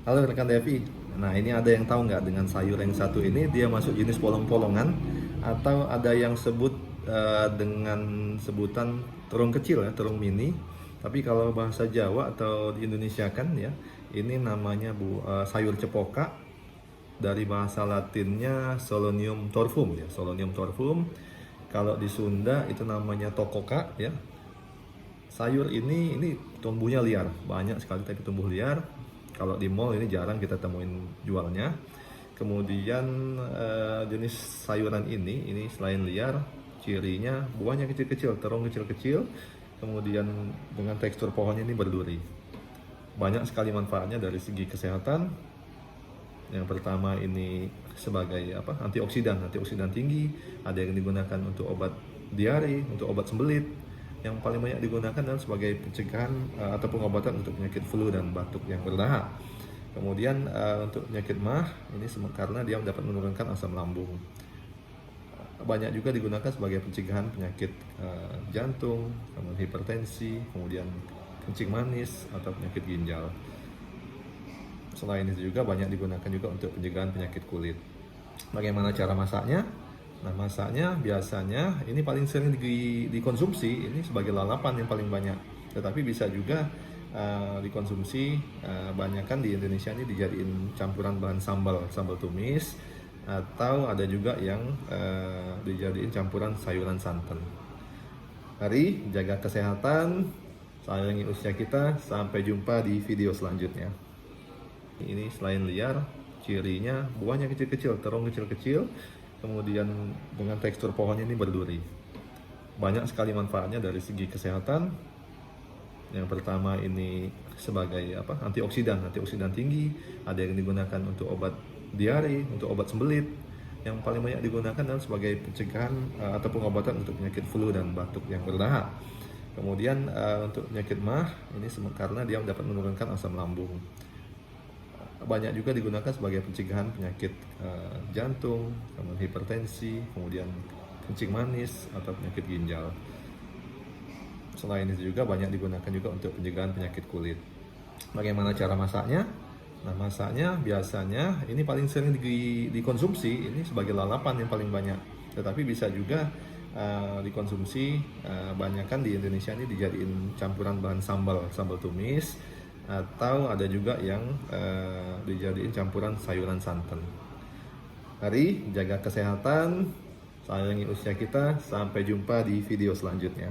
Halo rekan Devi. Nah, ini ada yang tahu nggak dengan sayur yang satu ini dia masuk jenis polong-polongan atau ada yang sebut dengan sebutan terung kecil ya, terung mini. Tapi kalau bahasa Jawa atau di Indonesia kan ya, ini namanya sayur cepoka dari bahasa Latinnya Solonium torfum ya, Solonium torfum. Kalau di Sunda itu namanya tokoka ya. Sayur ini tumbuhnya liar, banyak sekali tapi tumbuh liar. Kalau di mall ini jarang kita temuin jualnya. Kemudian jenis sayuran ini selain liar, cirinya buahnya kecil-kecil, terong kecil-kecil. Kemudian dengan tekstur pohonnya ini berduri. Banyak sekali manfaatnya dari segi kesehatan. Yang pertama ini sebagai antioksidan tinggi. Ada yang digunakan untuk obat diare, untuk obat sembelit. Yang paling banyak digunakan adalah sebagai pencegahan atau pengobatan untuk penyakit flu dan batuk yang berdahak. Kemudian untuk penyakit MAH ini karena dia dapat menurunkan asam lambung. Banyak juga digunakan sebagai pencegahan penyakit jantung, kemudian hipertensi, kemudian kencing manis atau penyakit ginjal. Selain itu juga banyak digunakan juga untuk pencegahan penyakit kulit. Bagaimana cara masaknya? Nah, masaknya biasanya ini paling sering dikonsumsi ini sebagai lalapan yang paling banyak. Tetapi bisa juga dikonsumsi banyakkan di Indonesia ini dijadiin campuran bahan sambal tumis, atau ada juga yang dijadiin campuran sayuran santan. Mari jaga kesehatan, sayangi usia kita. Sampai jumpa di video selanjutnya. Ini selain liar, cirinya buahnya kecil-kecil, terong kecil-kecil. Kemudian dengan tekstur pohonnya ini berduri. Banyak sekali manfaatnya dari segi kesehatan. Yang pertama ini sebagai antioksidan tinggi. Ada yang digunakan untuk obat diare, untuk obat sembelit. Yang paling banyak digunakan adalah sebagai pencegahan atau pengobatan untuk penyakit flu dan batuk yang berdahak. Kemudian untuk penyakit MAH ini karena dia dapat menurunkan asam lambung. Banyak juga digunakan sebagai pencegahan penyakit jantung, kemudian hipertensi, kemudian kencing manis atau penyakit ginjal. Selain itu juga banyak digunakan juga untuk pencegahan penyakit kulit. Bagaimana cara masaknya? Nah, masaknya biasanya ini paling sering dikonsumsi ini sebagai lalapan yang paling banyak. Tetapi bisa juga dikonsumsi banyakkan di Indonesia ini dijadiin campuran bahan sambal tumis, atau ada juga yang dijadiin campuran sayuran santan. Mari jaga kesehatan, sayangi usia kita. Sampai jumpa di video selanjutnya.